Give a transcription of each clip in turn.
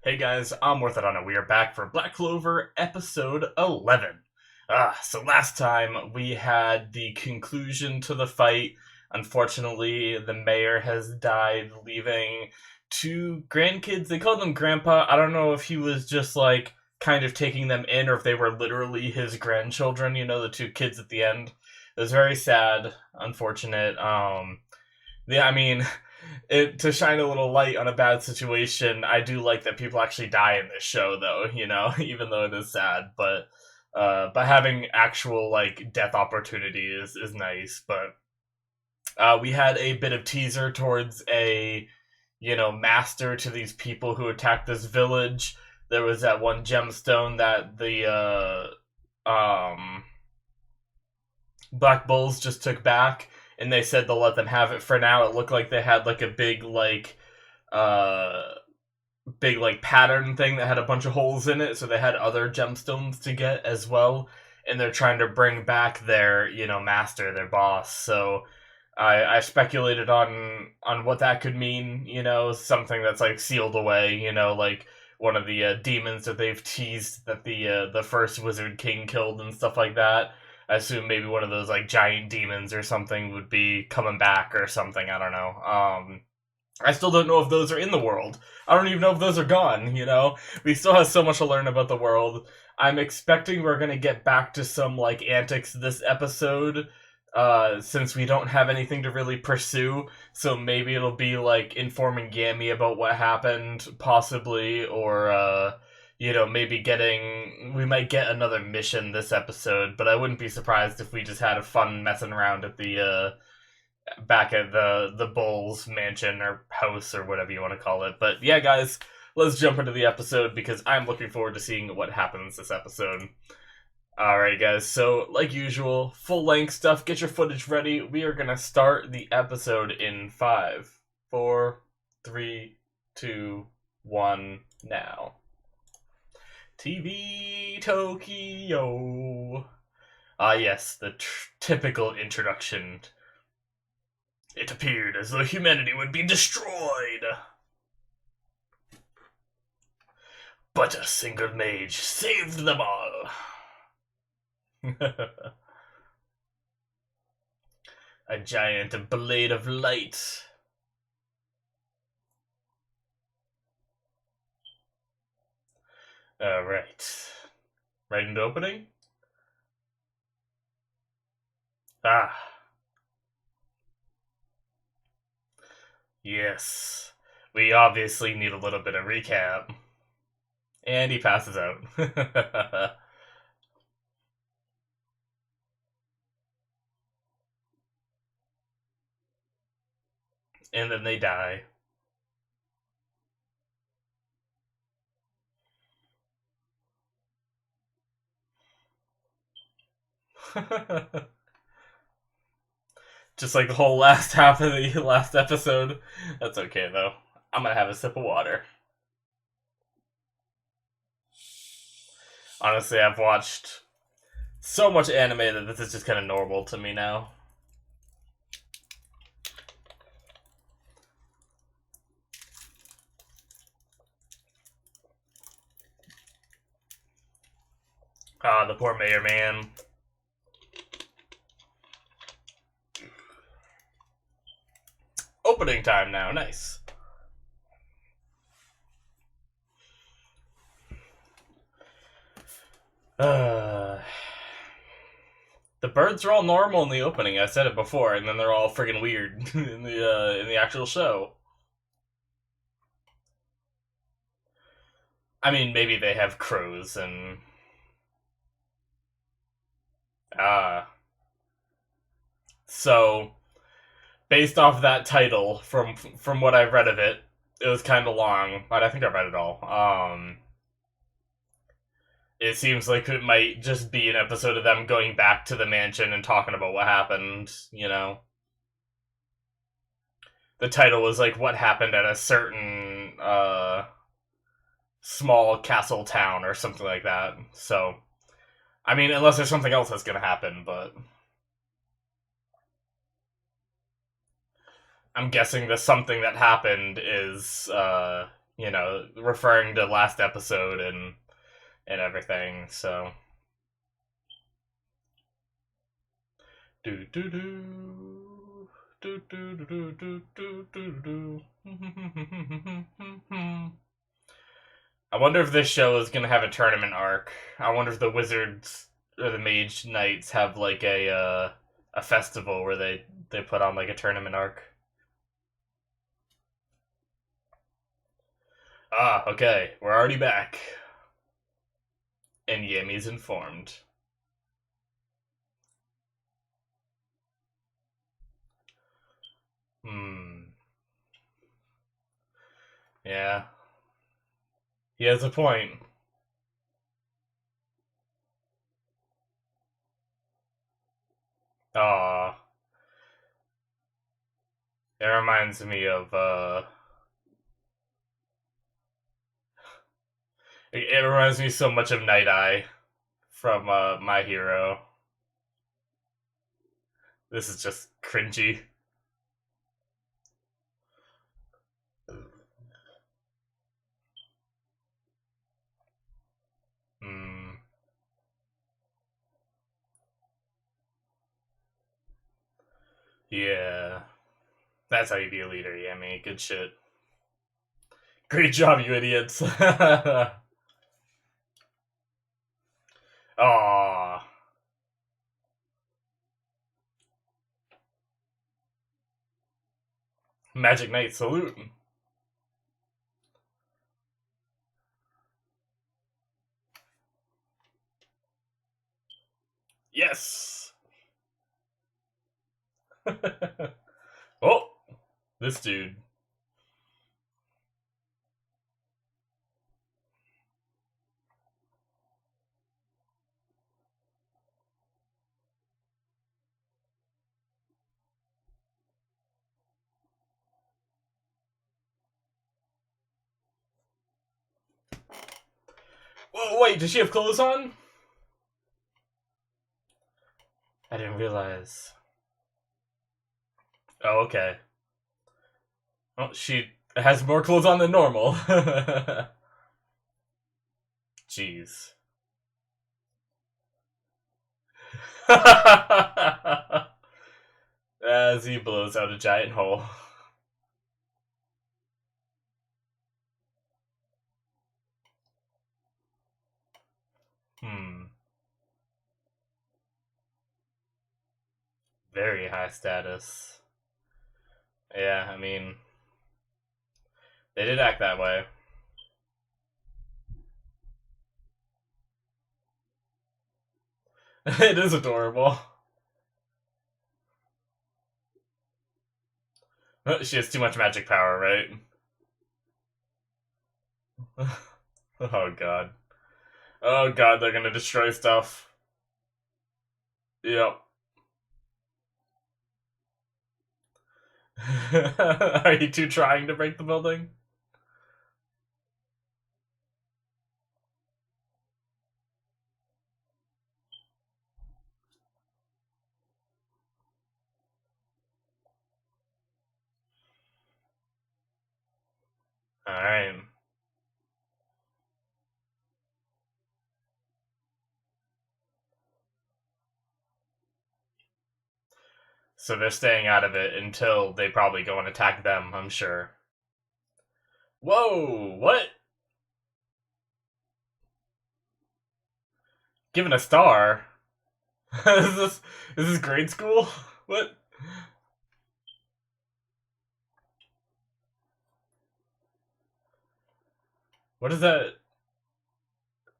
Hey guys, I'm Morthadon, and we are back for Black Clover episode 11. So last time we had the conclusion to the fight. Unfortunately, the mayor has died, leaving two grandkids. They called them Grandpa. I don't know if he was just like kind of taking them in or if they were literally his grandchildren, the two kids at the end. It was very sad, unfortunate. Yeah, I mean, to shine a little light on a bad situation, I do like that people actually die in this show, though. Even though it is sad, but having actual like death opportunity is nice. But we had a bit of teaser towards a master to these people who attacked this village. There was that one gemstone that the Black Bulls just took back, and they said they'll let them have it for now. It looked like they had like a uh big like pattern thing that had a bunch of holes in it, so they had other gemstones to get as well, and they're trying to bring back their master, their boss. So I speculated on what that could mean. Something that's like sealed away. Like one of the demons that they've teased that the first Wizard King killed and stuff like that. I assume maybe one of those like giant demons or something would be coming back or something. I don't know. I still don't know if those are in the world. I don't even know if those are gone. We still have so much to learn about the world. I'm expecting we're gonna get back to some like antics this episode, since we don't have anything to really pursue. So maybe it'll be like informing Gammy about what happened, possibly, or maybe we might get another mission this episode. But I wouldn't be surprised if we just had a fun messing around at the back at the Bulls mansion or house or whatever you want to call it. But yeah, guys, let's jump into the episode because I'm looking forward to seeing what happens this episode. Alright, guys, so like usual, full length stuff. Get your footage ready. We are gonna start the episode in 5, 4, 3, 2, 1, now. TV Tokyo. Yes, the typical introduction. It appeared as though humanity would be destroyed. But a single mage saved them all. A giant blade of light. Alright. Right into opening? Ah. Yes. We obviously need a little bit of recap. And he passes out. And then they die. Just like the whole last half of the last episode. That's okay, though. I'm gonna have a sip of water. Honestly, I've watched so much anime that this is just kind of normal to me now. Ah, the poor mayor man. Opening time now, nice. The birds are all normal in the opening. I said it before, and then they're all friggin' weird in the actual show. I mean, maybe they have crows and so based off that title, from what I've read of it, it was kind of long, but I think I read it all. It seems like it might just be an episode of them going back to the mansion and talking about what happened. The title was like what happened at a certain small castle town or something like that. So, I mean, unless there's something else that's gonna happen, but I'm guessing the something that happened is you know, referring to last episode and everything. So do do do do do do do do do do. I wonder if this show is gonna have a tournament arc. I wonder if the wizards or the mage knights have like a festival where they put on like a tournament arc. Ah, okay, we're already back, and Yami's informed. Hmm. Yeah, he has a point. Aw, it reminds me of it reminds me so much of Night Eye from My Hero. This is just cringy. Hmm. Yeah, that's how you be a leader, Yami. Good shit. Great job, you idiots. Aw. Magic Knight salute. Yes. Oh, this dude. Whoa, wait, does she have clothes on? I didn't realize. Oh, okay. Well, she has more clothes on than normal. Jeez. As he blows out a giant hole. Hmm. Very high status. Yeah, I mean, they did act that way. It is adorable. She has too much magic power, right? Oh god. Oh god, they're gonna destroy stuff. Yep. Are you two trying to break the building? Alright. So they're staying out of it until they probably go and attack them, I'm sure. Whoa, what? Given a star? Is this grade school? What? What is that?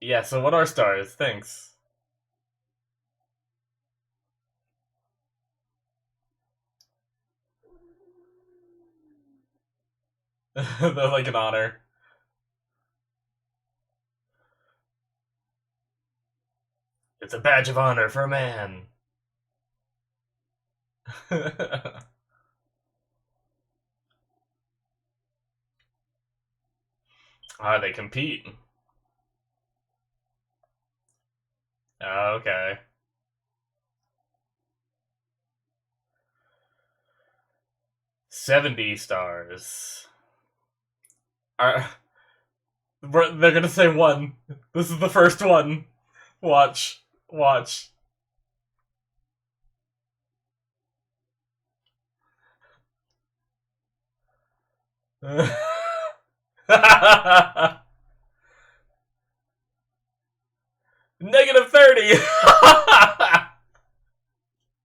Yeah, so what are stars? Thanks. They're like an honor. It's a badge of honor for a man. Ah, they compete. Okay. 70 stars. Are They're gonna say one. This is the first one. Watch. Watch. Negative 30!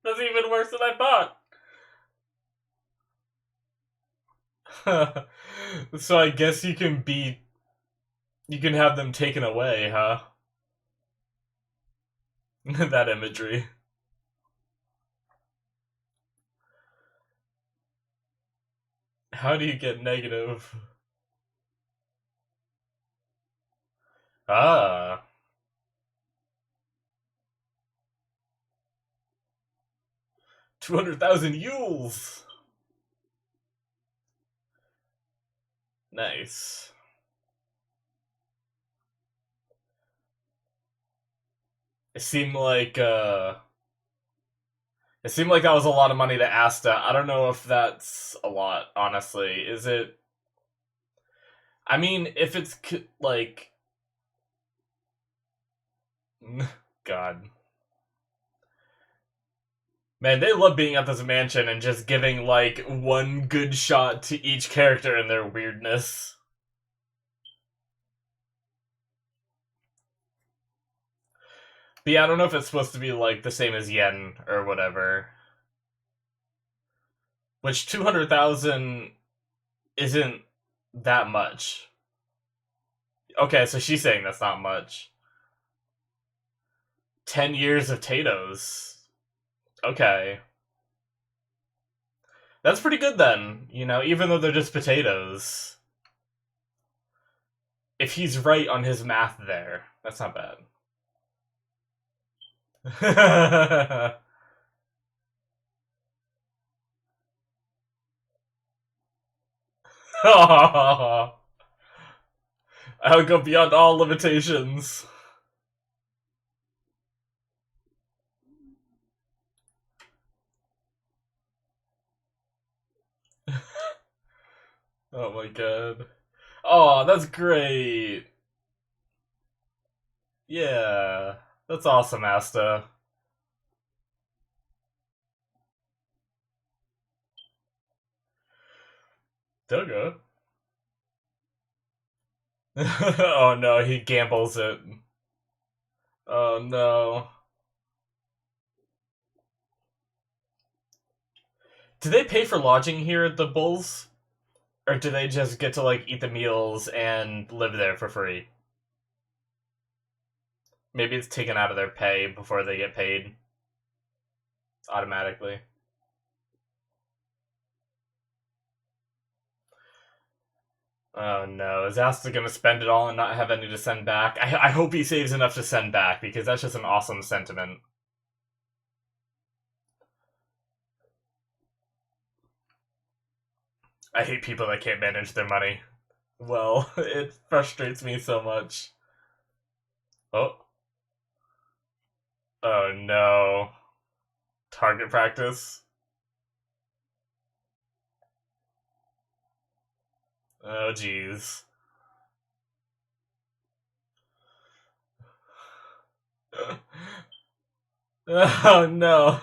That's even worse than I thought. So I guess you can have them taken away, huh? That imagery. How do you get negative? Ah. 200,000 yules! Nice. It seemed like, it seemed like that was a lot of money to Asta. I don't know if that's a lot, honestly. Is it? I mean, if it's, like... God. Man, they love being at this mansion and just giving, like, one good shot to each character in their weirdness. But yeah, I don't know if it's supposed to be, like, the same as yen or whatever. Which, 200,000 isn't that much. Okay, so she's saying that's not much. 10 years of potatoes. Okay. That's pretty good then, you know, even though they're just potatoes. If he's right on his math there, that's not bad. I would go beyond all limitations. Oh my god. Oh, that's great. Yeah. That's awesome, Asta. Doga? Oh no, he gambles it. Oh no. Do they pay for lodging here at the Bulls? Or do they just get to, like, eat the meals and live there for free? Maybe it's taken out of their pay before they get paid automatically. Oh no, is Asta gonna spend it all and not have any to send back? I hope he saves enough to send back, because that's just an awesome sentiment. I hate people that can't manage their money. Well, it frustrates me so much. Oh. Oh no. Target practice? Oh jeez. Oh no.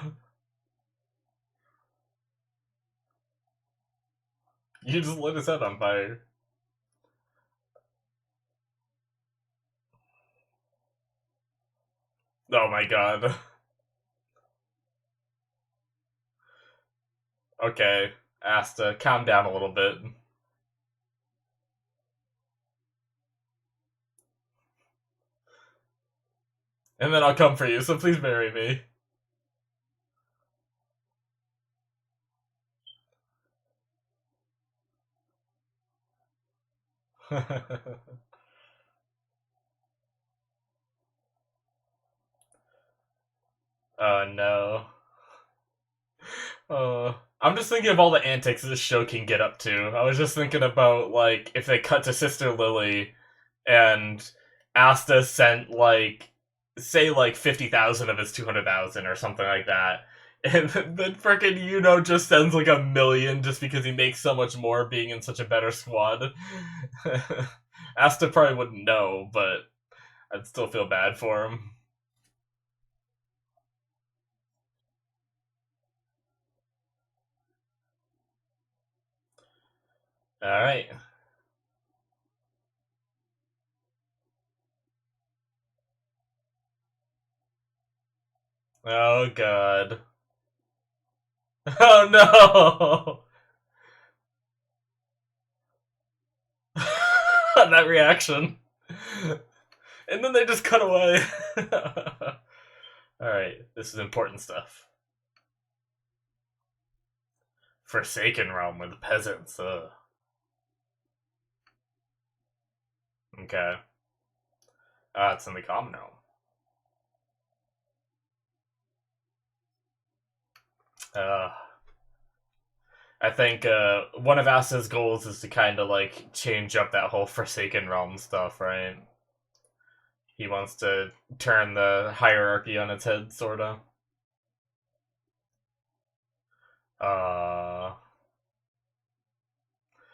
You just lit his head on fire. Oh my god. Okay, Asta, calm down a little bit. And then I'll come for you, so please marry me. Oh no. I'm just thinking of all the antics this show can get up to. I was just thinking about, like, if they cut to Sister Lily and Asta sent, like, say, like, 50,000 of his 200,000 or something like that. And then frickin' just sends, like, 1,000,000 just because he makes so much more being in such a better squad. Asta probably wouldn't know, but I'd still feel bad for him. Alright. Oh god. Oh no! That reaction. And then they just cut away. Alright, this is important stuff. Forsaken realm with peasants. Okay. It's in the common realm. Uh, I think one of Asta's goals is to kind of like change up that whole Forsaken realm stuff, right? He wants to turn the hierarchy on its head, sorta. Uh,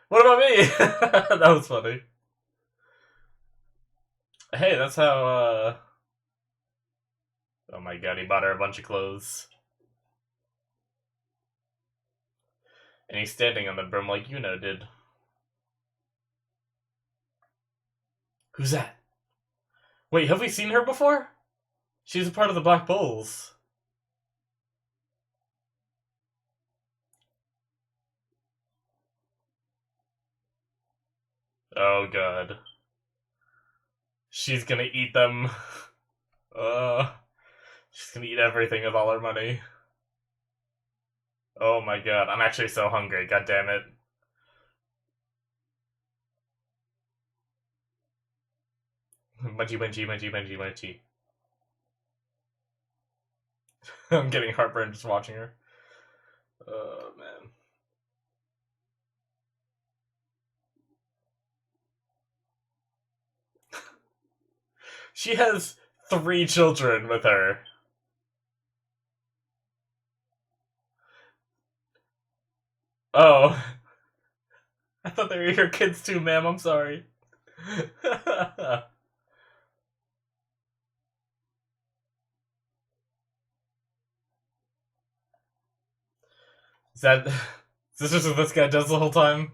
what about me? That was funny. Hey, that's how. Oh my god, he bought her a bunch of clothes, and he's standing on the brim like did. Who's that? Wait, have we seen her before? She's a part of the Black Bulls. Oh god. She's gonna eat them. Uh, she's gonna eat everything with all her money. Oh my god, I'm actually so hungry, god damn it. Munchy, munchy, munchy, munchy, munchy. I'm getting heartburn just watching her. Oh man. She has 3 children with her. Oh. I thought they were your kids too, ma'am, I'm sorry. Is that... Is this just what this guy does the whole time?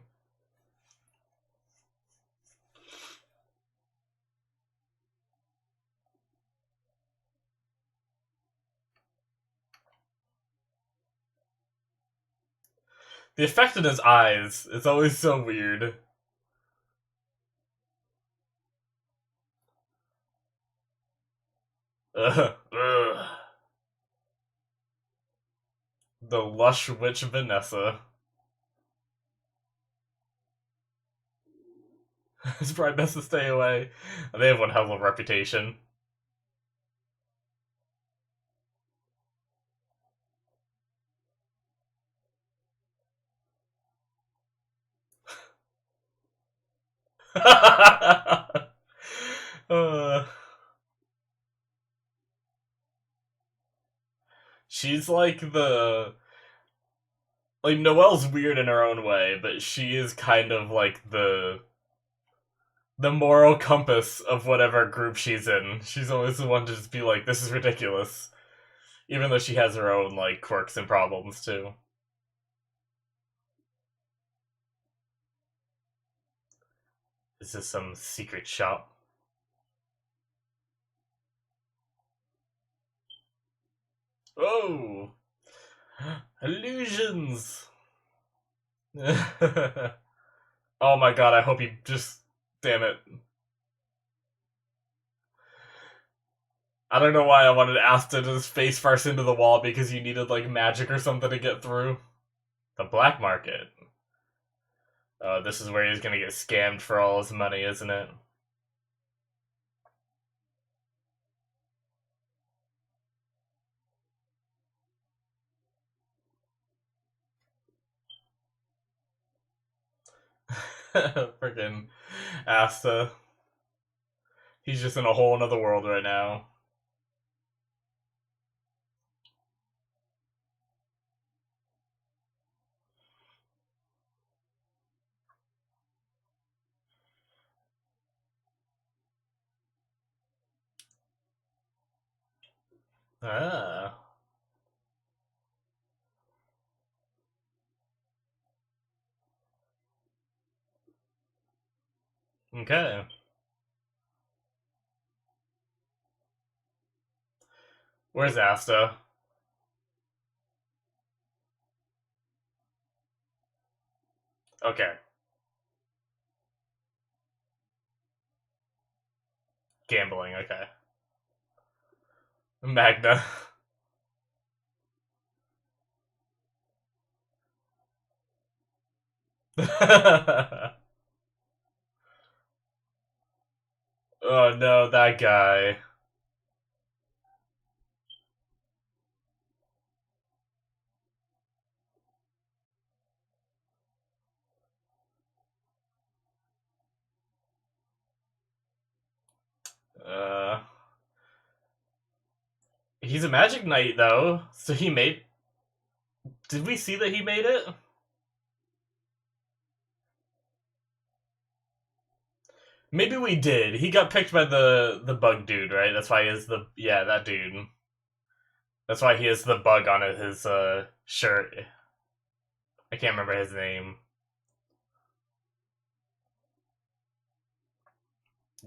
The effect in his eyes is always so weird. Ugh. Ugh. The lush witch Vanessa. It's probably best to stay away. They have one hell of a reputation. uh, she's like the like Noelle's weird in her own way, but she is kind of like the moral compass of whatever group she's in. She's always the one to just be like, "This is ridiculous," even though she has her own like quirks and problems too. Is this some secret shop? Oh, illusions! Oh my god! I hope he just. Damn it! I don't know why I wanted Asta to just face first into the wall because you needed like magic or something to get through. The black market. Oh, this is where he's gonna get scammed for all his money, isn't it? Freaking Asta. He's just in a whole another world right now. Ah. Okay. Where's Asta? Okay. Gambling, okay. Magna. Oh no, that guy. Uh, he's a magic knight though, so he made. Did we see that he made it? Maybe we did. He got picked by the bug dude, right? That's why he is the that dude. That's why he has the bug on his shirt. I can't remember his name.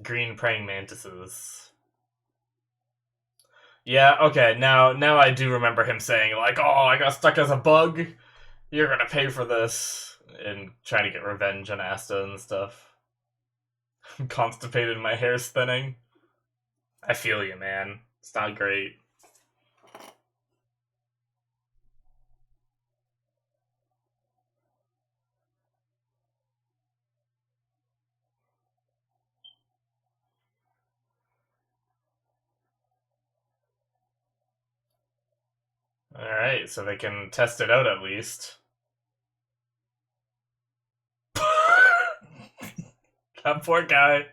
Green praying mantises. Yeah, okay. Now I do remember him saying like, "Oh, I got stuck as a bug. You're gonna pay for this," and trying to get revenge on Asta and stuff. I'm constipated, my hair's thinning. I feel you, man. It's not great. All right, so they can test it out at least. That poor guy.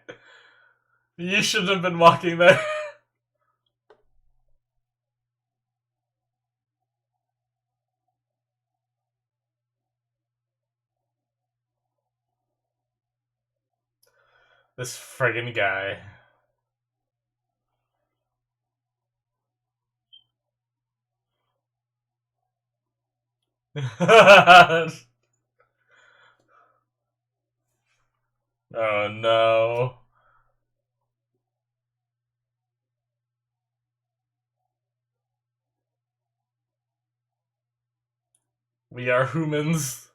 You shouldn't have been walking there. This friggin' guy. Oh no. We are humans.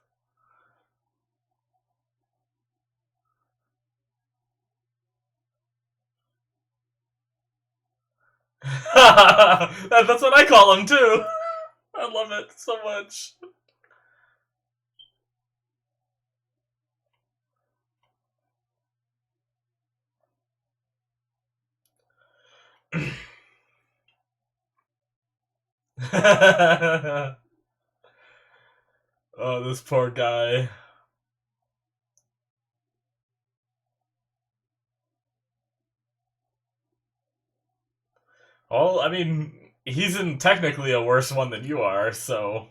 That's what I call him too. I love it so much. Oh, this poor guy. Well, I mean, he's in technically a worse one than you are, so.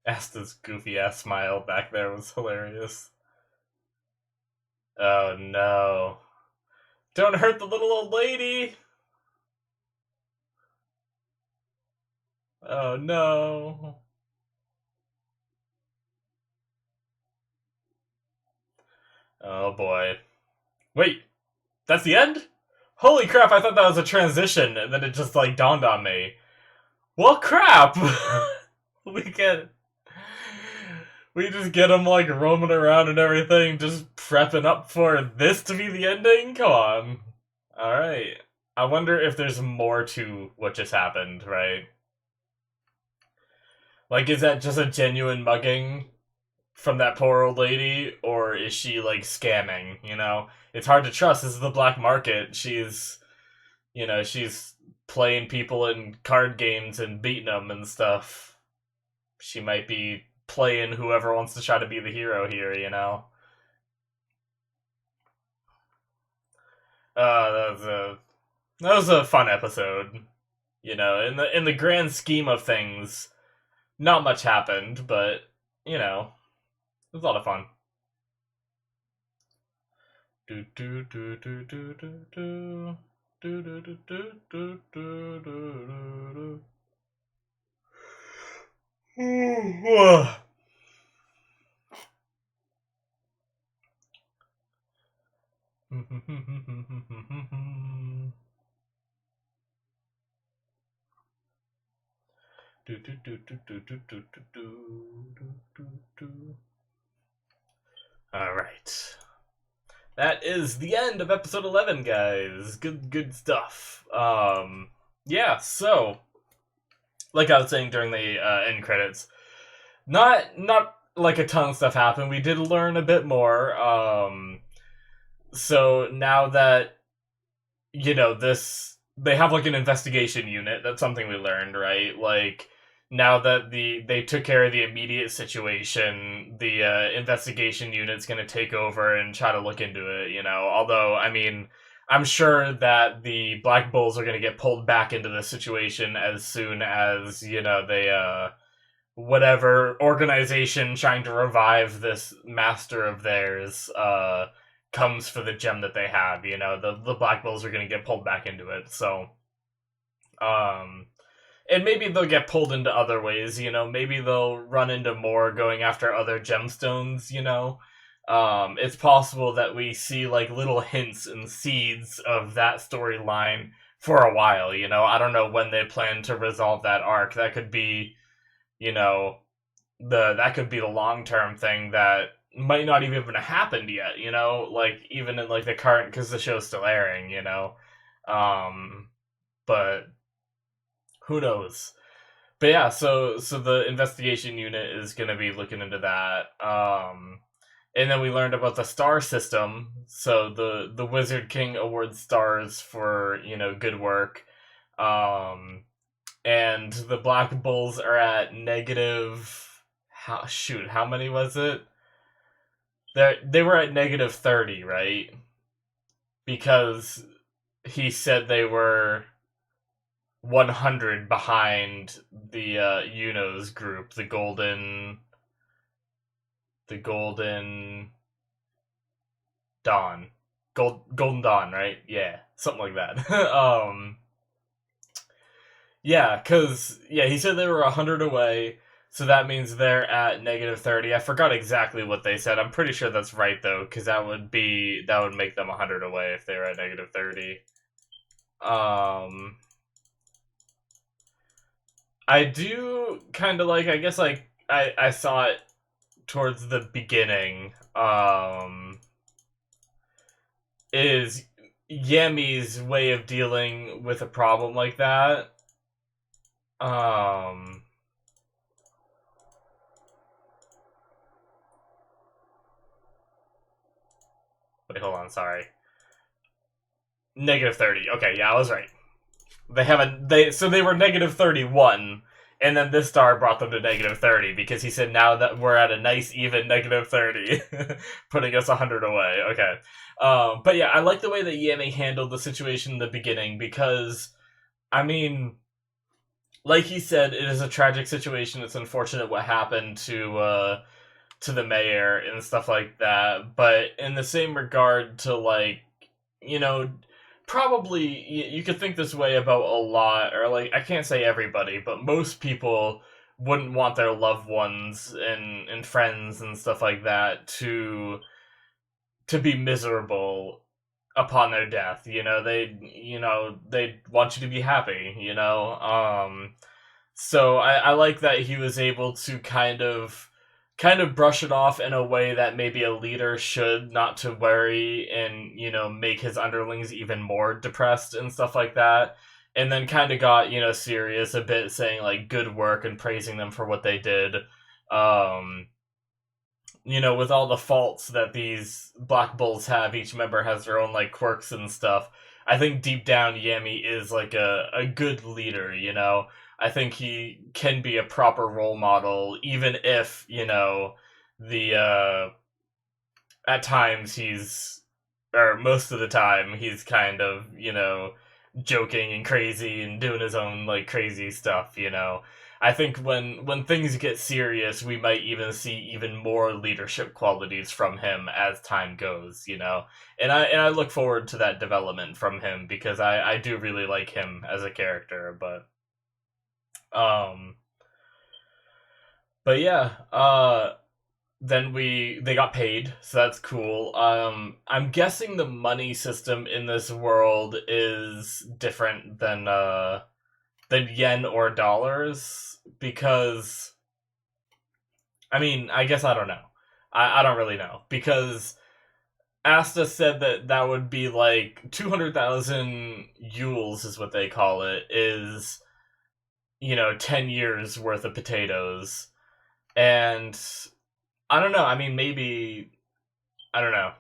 Asta's goofy ass smile back there was hilarious. Oh no. Don't hurt the little old lady! Oh no. Oh boy. Wait, that's the end? Holy crap, I thought that was a transition, and then it just like dawned on me. Well, crap! we get. We just get him like roaming around and everything, just prepping up for this to be the ending? Come on. Alright. I wonder if there's more to what just happened, right? Like, is that just a genuine mugging from that poor old lady, or is she like scamming? You know, it's hard to trust. This is the black market. She's playing people in card games and beating them and stuff. She might be playing whoever wants to try to be the hero here. That was a fun episode. In the grand scheme of things, not much happened, but it was a lot of fun. Do do do do do do do. Do do do do do do do do. All right. That is the end of episode 11, guys. Good stuff. Yeah, so like I was saying during the end credits, not like a ton of stuff happened. We did learn a bit more. So now that this, they have like an investigation unit. That's something we learned, right? Like now that they took care of the immediate situation, the investigation unit's going to take over and try to look into it. Although I mean, I'm sure that the Black Bulls are going to get pulled back into the situation as soon as they whatever organization trying to revive this master of theirs comes for the gem that they have. The Black Bulls are going to get pulled back into it. So, and maybe they'll get pulled into other ways. Maybe they'll run into more going after other gemstones. It's possible that we see like little hints and seeds of that storyline for a while. I don't know when they plan to resolve that arc. That could be, that could be the long term thing that might not even have happened yet, like even in like the current, because the show's still airing, but who knows. But yeah, so the investigation unit is going to be looking into that. And then we learned about the star system. So the Wizard King awards stars for good work. And the Black Bulls are at negative. How many was it? They were at negative 30, right? Because he said they were 100 behind the Uno's group, the Golden Dawn. Golden Dawn, right? Yeah, something like that. Yeah, because he said they were 100 away, so that means they're at negative 30. I forgot exactly what they said. I'm pretty sure that's right, though, because that would make them 100 away if they were at negative 30. I do kind of like, I guess, like, I saw it towards the beginning, is Yami's way of dealing with a problem like that. Wait, hold on, sorry. Negative 30. Okay, yeah, I was right. So they were negative 31, and then this star brought them to negative 30, because he said now that we're at a nice even negative 30, putting us 100 away. Okay. But yeah, I like the way that Yami handled the situation in the beginning, because, I mean, like he said, it is a tragic situation. It's unfortunate what happened to the mayor and stuff like that. But in the same regard to, like, probably you could think this way about a lot, or like, I can't say everybody, but most people wouldn't want their loved ones and friends and stuff like that to be miserable upon their death. They'd want you to be happy. So I like that he was able to kind of brush it off in a way that maybe a leader should, not to worry and make his underlings even more depressed and stuff like that. And then kind of got serious a bit, saying like good work and praising them for what they did. With all the faults that these Black Bulls have, each member has their own like quirks and stuff. I think deep down Yami is like a good leader, I think he can be a proper role model, even if, the at times or most of the time, he's kind of, joking and crazy and doing his own like crazy stuff. I think when things get serious, we might even see even more leadership qualities from him as time goes, you know. And I look forward to that development from him because I do really like him as a character, um but yeah, then they got paid, so that's cool. I'm guessing the money system in this world is different than yen or dollars because I mean, I guess I don't know. I don't really know because Asta said that that would be like 200,000 yules is what they call it, is 10 years worth of potatoes. And I don't know. I mean, maybe I don't know.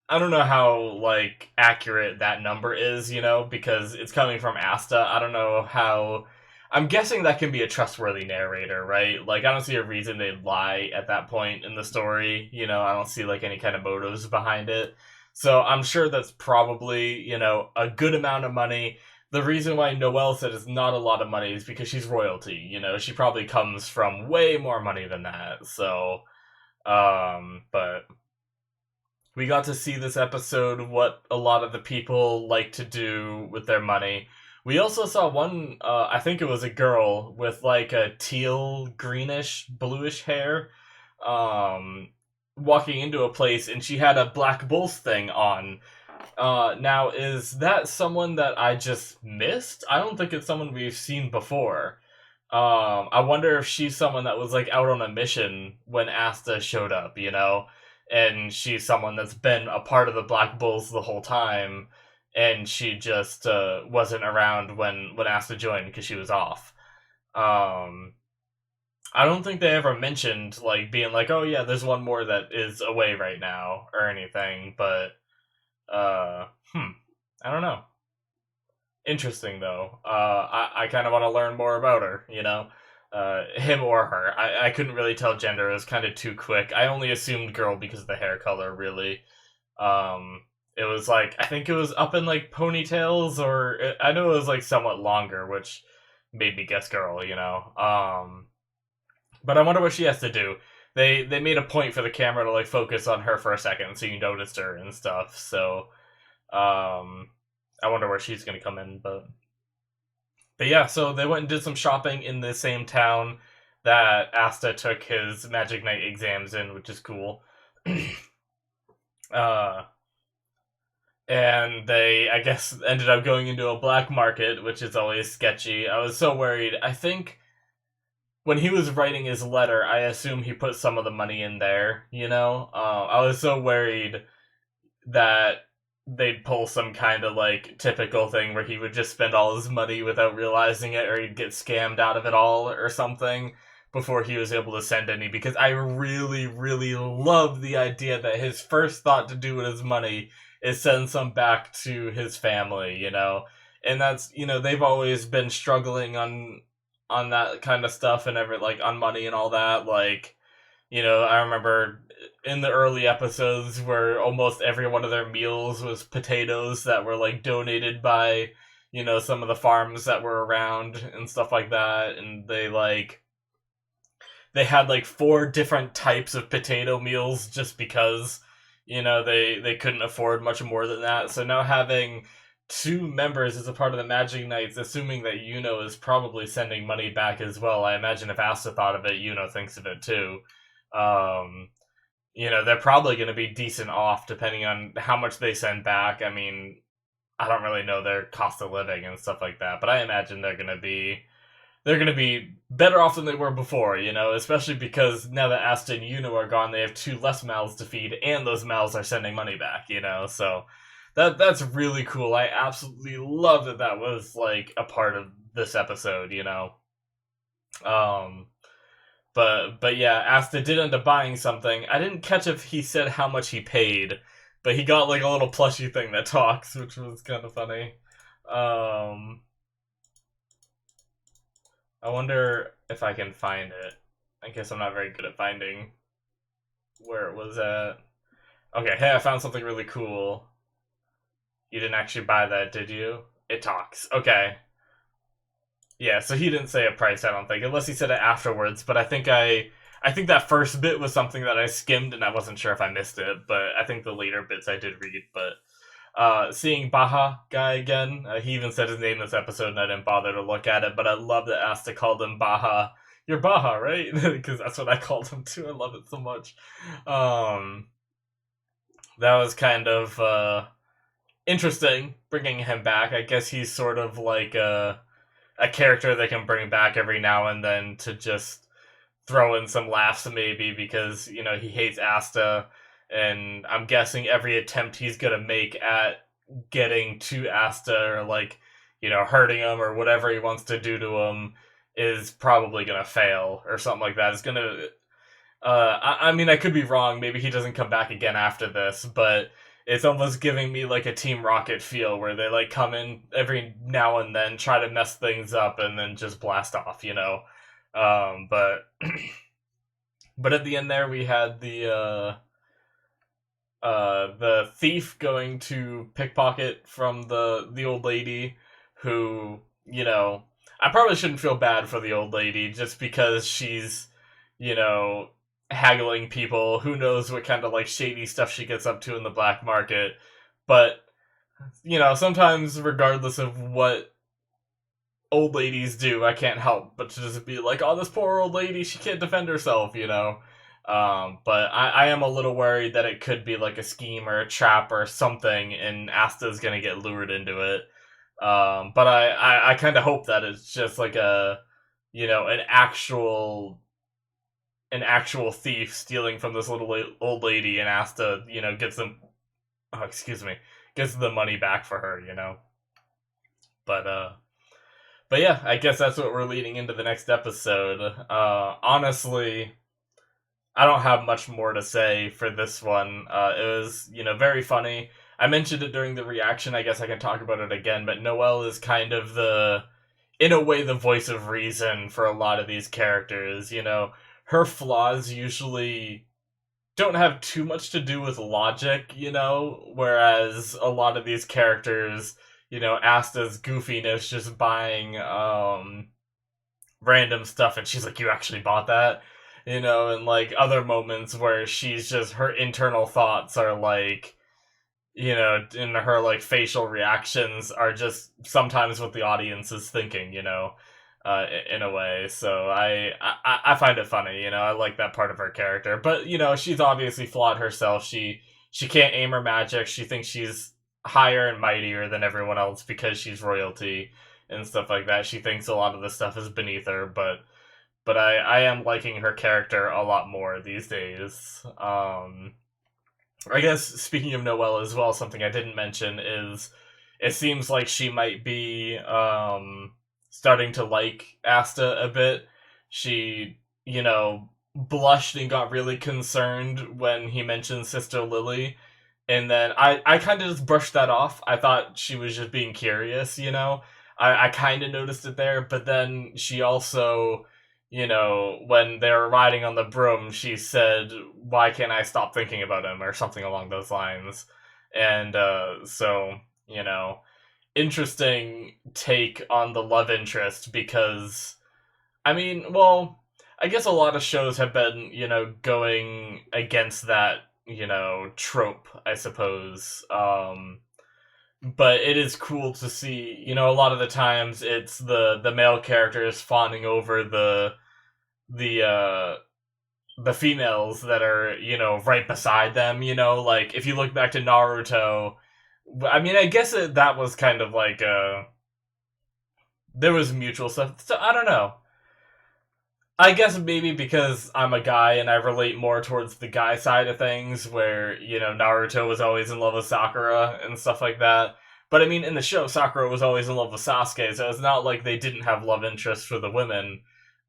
I don't know how like accurate that number is, because it's coming from Asta. I don't know how. I'm guessing that can be a trustworthy narrator, right? Like, I don't see a reason they'd lie at that point in the story. I don't see like any kind of motives behind it. So I'm sure that's probably a good amount of money. The reason why Noelle said it's not a lot of money is because she's royalty. She probably comes from way more money than that. So, but we got to see this episode what a lot of the people like to do with their money. We also saw one, I think it was a girl with like a teal, greenish, bluish hair, um, walking into a place, and she had a Black Bulls thing on. Now, is that someone that I just missed? I don't think it's someone we've seen before. I wonder if she's someone that was like out on a mission when Asta showed up, and she's someone that's been a part of the Black Bulls the whole time, and she just wasn't around when Asta joined because she was off. Um, I don't think they ever mentioned like being like, oh yeah, there's one more that is away right now or anything, but uh, hmm, I don't know. Interesting though. I kind of want to learn more about her. Him or her. I couldn't really tell gender. It was kind of too quick. I only assumed girl because of the hair color. Really. It was like I think it was up in like ponytails, or I know it was like somewhat longer, which made me guess girl. But I wonder what she has to do. They made a point for the camera to like focus on her for a second, so you noticed her and stuff. So um, I wonder where she's gonna come in, but yeah. So they went and did some shopping in the same town that Asta took his Magic Knight exams in, which is cool. uh, and they, I guess, ended up going into a black market, which is always sketchy. I was so worried. I think when he was writing his letter, I assume he put some of the money in there. I was so worried that they'd pull some kind of like typical thing where he would just spend all his money without realizing it, or he'd get scammed out of it all or something before he was able to send any, because I really, really love the idea that his first thought to do with his money is send some back to his family, and that's, they've always been struggling on that kind of stuff and like on money and all that. Like, I remember in the early episodes where almost every one of their meals was potatoes that were like donated by, some of the farms that were around and stuff like that. And they had like 4 different types of potato meals just because, they couldn't afford much more than that. So now having 2 members as a part of the Magic Knights, assuming that is probably sending money back as well. I imagine if Asta thought of it, thinks of it too. Um, they're probably going to be decent off depending on how much they send back. I mean, I don't really know their cost of living and stuff like that, but I imagine they're gonna be better off than they were before, especially because now that Asta and are gone, they have 2 less mouths to feed, and those mouths are sending money back, so that's really cool. I absolutely love that was like a part of this episode, Um, but yeah, Asta did end up buying something. I didn't catch if he said how much he paid, but he got like a little plushy thing that talks, which was kind of funny. Um, I wonder if I can find it. I guess I'm not very good at finding where it was at. Okay, hey, I found something really cool. You didn't actually buy that, did you? It talks. Okay. Yeah, so he didn't say a price, I don't think, unless he said it afterwards. But I think that first bit was something that I skimmed, and I wasn't sure if I missed it. But I think the later bits I did read. But seeing Baha guy again, he even said his name this episode, and I didn't bother to look at it. But I love that Asta called him Baha. You're Baha, right? Because that's what I called him too. I love it so much. Um, that was kind of interesting bringing him back. I guess he's sort of like a character they can bring back every now and then to just throw in some laughs maybe because he hates Asta, and I'm guessing every attempt he's gonna make at getting to Asta or like hurting him or whatever he wants to do to him is probably gonna fail or something like that. It's gonna I mean, I could be wrong. Maybe he doesn't come back again after this, but it's almost giving me like a Team Rocket feel where they like come in every now and then, try to mess things up, and then just blast off. But but at the end there, we had the thief going to pickpocket from the old lady, who I probably shouldn't feel bad for the old lady just because she's you know haggling people. Who knows what kind of like shady stuff she gets up to in the black market, but sometimes regardless of what old ladies do, I can't help but to just be like, oh, this poor old lady, she can't defend herself. But I am a little worried that it could be like a scheme or a trap or something, and Asta's gonna get lured into it. But I kind of hope that it's just like an actual thief stealing from this little old lady, and Asta, gets them. Oh, excuse me, gets the money back for her. But but yeah, I guess that's what we're leading into the next episode. Honestly, I don't have much more to say for this one. It was, very funny. I mentioned it during the reaction. I guess I can talk about it again. But Noelle is kind of in a way, the voice of reason for a lot of these characters. Her flaws usually don't have too much to do with logic. Whereas a lot of these characters, Asta's goofiness, just buying random stuff, and she's like, "You actually bought that?" And like other moments where she's just her internal thoughts are like, and her like facial reactions are just sometimes what the audience is thinking, in a way. So I find it funny, I like that part of her character. But she's obviously flawed herself. She can't aim her magic. She thinks she's higher and mightier than everyone else because she's royalty and stuff like that. She thinks a lot of this stuff is beneath her, but I am liking her character a lot more these days. I guess speaking of Noelle as well, something I didn't mention is it seems like she might be starting to like Asta a bit. She, blushed and got really concerned when he mentioned Sister Lily. And then I kind of just brushed that off. I thought she was just being curious. I kind of noticed it there, but then she also, when they were riding on the broom, she said, "Why can't I stop thinking about him?" or something along those lines. And so, interesting take on the love interest because, I mean, well, I guess a lot of shows have been, going against that, trope, I suppose. But it is cool to see, a lot of the times it's the male characters fawning over the the females that are, right beside them, like if you look back to Naruto, I mean, I guess that was kind of like there was mutual stuff. So I don't know. I guess maybe because I'm a guy and I relate more towards the guy side of things, where, Naruto was always in love with Sakura and stuff like that. But I mean, in the show, Sakura was always in love with Sasuke, so it's not like they didn't have love interest for the women.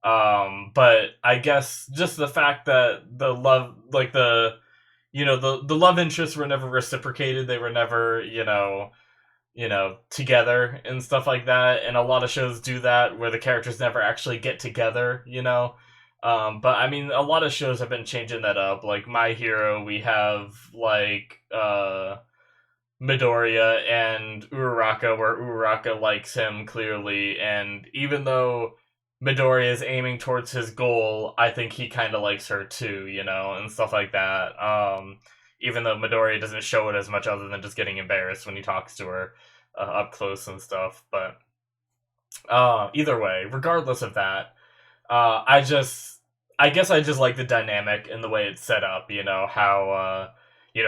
But I guess just the fact that the love, like the love interests were never reciprocated. They were never, together and stuff like that. And a lot of shows do that where the characters never actually get together. But I mean, a lot of shows have been changing that up. Like My Hero, we have like Midoriya and Uraraka, where Uraraka likes him clearly, and even though Midoriya is aiming towards his goal, I think he kind of likes her too, and stuff like that. Even though Midoriya doesn't show it as much other than just getting embarrassed when he talks to her up close and stuff. But either way, regardless of that, I just, I guess I just like the dynamic and the way it's set up. How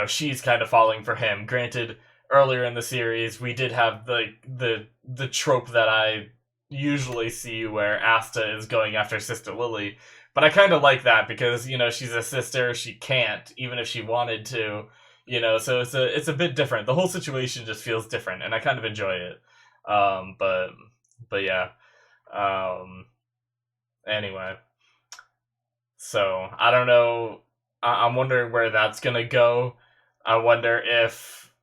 she's kind of falling for him. Granted, earlier in the series, we did have the trope that I usually see where Asta is going after Sister Lily, but I kind of like that because she's a sister. She can't even if she wanted to. So it's a bit different. The whole situation just feels different, and I kind of enjoy it. But yeah. Um, Anyway, so I don't know. I'm wondering where that's gonna go. I wonder if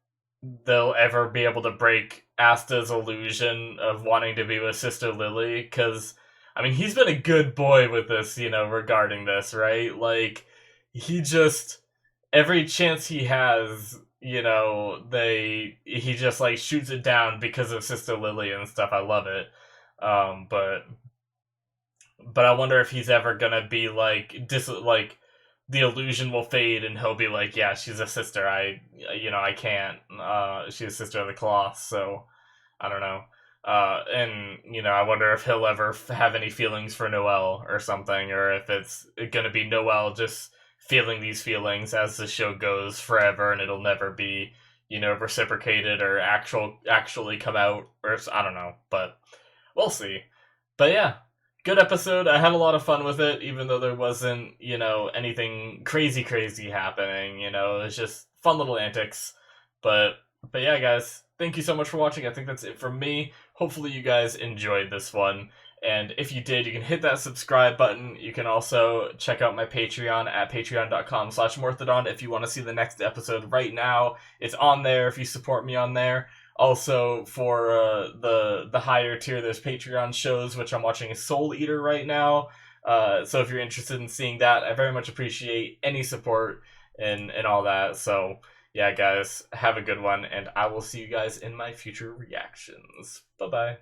they'll ever be able to break Asta's illusion of wanting to be with Sister Lily. Because, I mean, he's been a good boy with this, regarding this, right? Like, he just, every chance he has, he just, like, shoots it down because of Sister Lily and stuff. I love it. But I wonder if he's ever gonna be like the illusion will fade and he'll be like, yeah, she's a sister. I can't. She's a sister of the cloth. So I don't know. And I wonder if he'll ever have any feelings for Noelle or something, or if it's gonna be Noelle just feeling these feelings as the show goes forever, and it'll never be reciprocated or actually come out, or I don't know. But we'll see. But yeah, good episode. I had a lot of fun with it, even though there wasn't, anything crazy happening. It was just fun little antics. But but yeah, guys, thank you so much for watching. I think that's it from me. Hopefully you guys enjoyed this one. And if you did, you can hit that subscribe button. You can also check out my Patreon at patreon.com/Morthadon if you want to see the next episode right now. It's on there if you support me on there. Also, for the higher tier, there's Patreon shows, which I'm watching Soul Eater right now. So if you're interested in seeing that, I very much appreciate any support and all that. So yeah, guys, have a good one, and I will see you guys in my future reactions. Bye bye.